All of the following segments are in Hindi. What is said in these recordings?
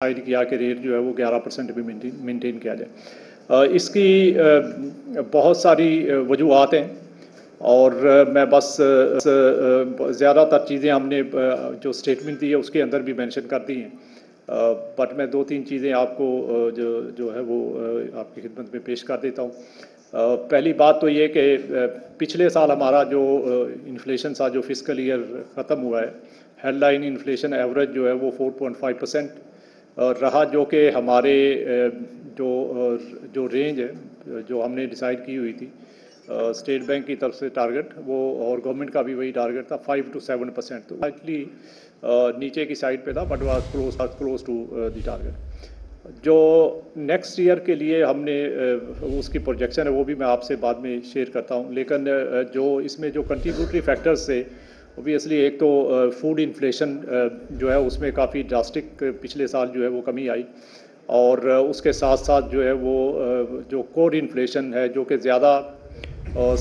डिसाइड किया कि रेट जो है वो 11% पे मेंटेन किया जाए। इसकी बहुत सारी वजूहात हैं और मैं बस ज़्यादातर चीज़ें हमने जो स्टेटमेंट दी है उसके अंदर भी मेंशन कर दी हैं। बट मैं 2-3 चीज़ें आपको जो जो है वो आपकी खिदमत में पेश कर देता हूँ। पहली बात तो ये कि पिछले साल हमारा जो इन्फ्लेशन था, जो फिस्कल ईयर ख़त्म हुआ है, हेडलाइन इन्फ्लेशन एवरेज जो है वो 4.5% रहा, जो कि हमारे जो रेंज है जो हमने डिसाइड की हुई थी स्टेट बैंक की तरफ से टारगेट वो, और गवर्नमेंट का भी वही टारगेट था 5 to 7%, तो एक्चुअली नीचे की साइड पे था but was close to the target. जो नेक्स्ट ईयर के लिए हमने उसकी प्रोजेक्शन है वो भी मैं आपसे बाद में शेयर करता हूँ, लेकिन जो इसमें जो कंट्रीब्यूटरी फैक्टर्स थे ओबियसली एक तो फूड इन्फ्लेशन जो है उसमें काफ़ी ड्रास्टिक पिछले साल जो है वो कमी आई, और उसके साथ साथ जो है वो जो कोर इन्फ्लेशन है जो कि ज़्यादा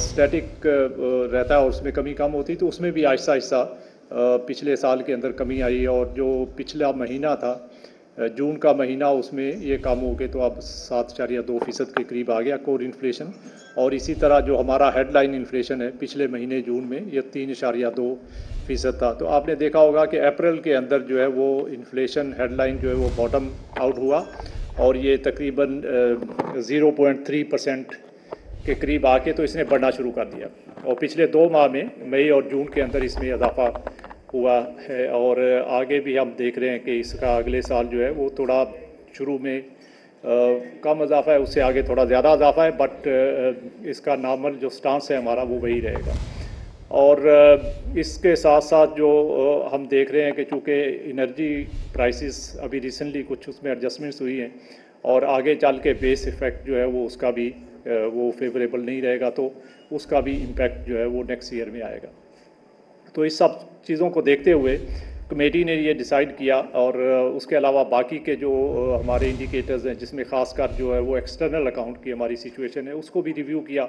स्टैटिक रहता है और उसमें कमी कम होती, तो उसमें भी आहिस्ता आहिस्ता पिछले साल के अंदर कमी आई, और जो पिछला महीना था जून का महीना उसमें ये कम हो गए तो अब 7.2% के करीब आ गया कोर इन्फ्लेशन। और इसी तरह जो हमारा हेडलाइन इन्फ्लेशन है पिछले महीने जून में ये 3.2% था। तो आपने देखा होगा कि अप्रैल के अंदर जो है वो इन्फ्लेशन हेडलाइन जो है वो बॉटम आउट हुआ और ये तकरीबन 0.3% के करीब आके तो इसने बढ़ना शुरू कर दिया, और पिछले 2 माह में मई और जून के अंदर इसमें इजाफा हुआ है, और आगे भी हम देख रहे हैं कि इसका अगले साल जो है वो थोड़ा शुरू में कम इजाफा है, उससे आगे थोड़ा ज़्यादा इजाफा है, बट इसका नॉर्मल जो स्टांस है हमारा वो वही रहेगा। और इसके साथ साथ जो हम देख रहे हैं कि चूँकि एनर्जी प्राइसेस अभी रिसेंटली कुछ उसमें एडजस्टमेंट्स हुई हैं और आगे चल के बेस इफ़ेक्ट जो है वो उसका भी वो फेवरेबल नहीं रहेगा, तो उसका भी इम्पैक्ट जो है वो नेक्स्ट ईयर में आएगा। तो इस सब चीज़ों को देखते हुए कमेटी ने ये डिसाइड किया, और उसके अलावा बाकी के जो हमारे इंडिकेटर्स हैं जिसमें ख़ासकर जो है वो एक्सटर्नल अकाउंट की हमारी सिचुएशन है उसको भी रिव्यू किया,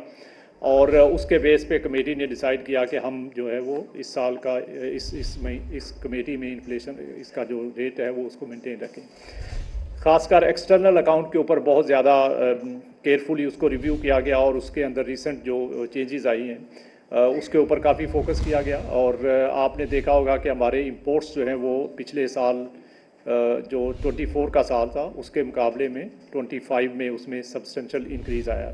और उसके बेस पे कमेटी ने डिसाइड किया कि हम जो है वो इस साल का इस कमेटी में इन्फ्लेशन इसका जो रेट है वो उसको मेंटेन रखें। ख़ासकर एक्सटर्नल अकाउंट के ऊपर बहुत ज़्यादा केयरफुली उसको रिव्यू किया गया, और उसके अंदर रिसेंट जो चेंजेस आई हैं उसके ऊपर काफ़ी फोकस किया गया। और आपने देखा होगा कि हमारे इंपोर्ट्स जो हैं वो पिछले साल जो 24 का साल था उसके मुकाबले में 25 में उसमें सब्सटेंशियल इंक्रीज़ आया।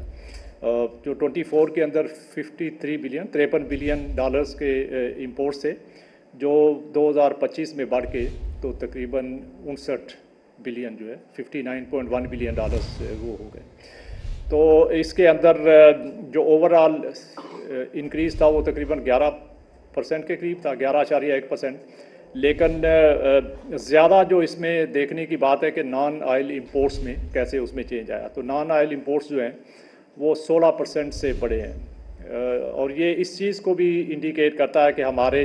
जो 24 के अंदर 53 बिलियन डॉलर्स के इंपोर्ट्स थे, जो 2025 में बढ़ के तो तकरीबन 59 बिलियन जो है 59.1 बिलियन डॉलर्स वो हो गए। तो इसके अंदर जो ओवरऑल इंक्रीज़ था वो तकरीबन 11% के करीब था, 11.1%। लेकिन ज़्यादा जो इसमें देखने की बात है कि नॉन ऑयल इंपोर्ट्स में कैसे उसमें चेंज आया। तो नॉन ऑयल इंपोर्ट्स जो हैं वो 16% से बढ़े हैं, और ये इस चीज़ को भी इंडिकेट करता है कि हमारे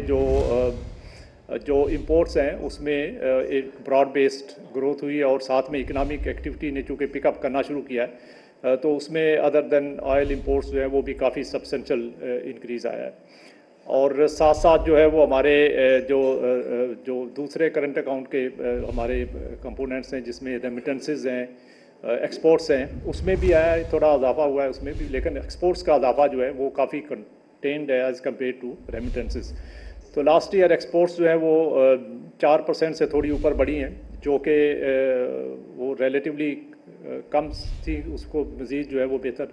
जो इंपोर्ट्स हैं उसमें एक ब्रॉड बेस्ड ग्रोथ हुई है, और साथ में इकोनॉमिक एक्टिविटी ने चूँकि पिकअप करना शुरू किया है तो उसमें अदर देन ऑयल इंपोर्ट्स जो है वो भी काफ़ी सब्सटेंशियल इंक्रीज़ आया है। और साथ साथ जो है वो हमारे जो दूसरे करंट अकाउंट के हमारे कंपोनेंट्स हैं जिसमें रेमिटेंसेस हैं, एक्सपोर्ट्स हैं, उसमें भी आया है, थोड़ा इजाफा हुआ है उसमें भी, लेकिन एक्सपोर्ट्स का इजाफा जो है वो काफ़ी कंटेन्ड है एज़ कम्पेयर टू रेमिटेंसेस। तो लास्ट ईयर एक्सपोर्ट्स जो है वो 4% से थोड़ी ऊपर बढ़ी हैं, जो कि वो रिलेटिवली कम थी, उसको मज़ीद जो है वो बेहतर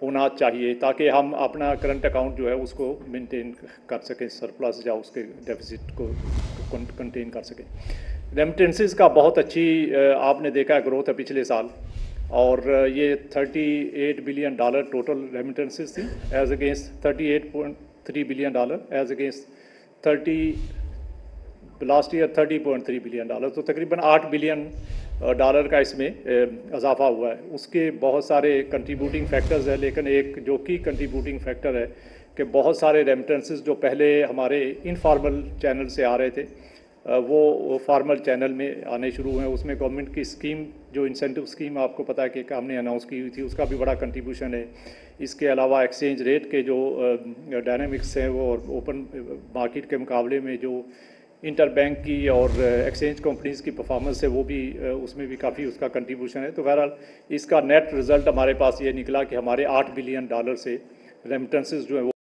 होना चाहिए ताकि हम अपना करंट अकाउंट जो है उसको मेंटेन कर सकें, सरप्लस या उसके डेफिसिट को कंटेन कर सकें। रेमिटेंसेस का बहुत अच्छी आपने देखा है ग्रोथ है पिछले साल, और ये 38 बिलियन डॉलर टोटल रेमिटेंसेस थी as against 38.3 billion dollar as against 30 billion dollar, तो तकरीबन 8 बिलियन डॉलर का इसमें इजाफा हुआ है। उसके बहुत सारे कंट्रीब्यूटिंग फैक्टर्स हैं, लेकिन एक जो की कंट्रीब्यूटिंग फैक्टर है कि बहुत सारे रेमिटेंसेस जो पहले हमारे इनफॉर्मल चैनल से आ रहे थे वो फॉर्मल चैनल में आने शुरू हुए हैं। उसमें गवर्नमेंट की स्कीम जो इंसेंटिव स्कीम आपको पता है कि हमने अनाउंस की हुई थी, उसका भी बड़ा कंट्रीब्यूशन है। इसके अलावा एक्सचेंज रेट के जो डायनामिक्स हैं वो, और ओपन मार्केट के मुकाबले में जो इंटर बैंक की और एक्सचेंज कंपनीज़ की परफॉर्मेंस है वो भी उसमें भी काफ़ी उसका कंट्रीब्यूशन है। तो बहरहाल इसका नेट रिज़ल्ट हमारे पास ये निकला कि हमारे $8 बिलियन से रेमिटेंसेस जो है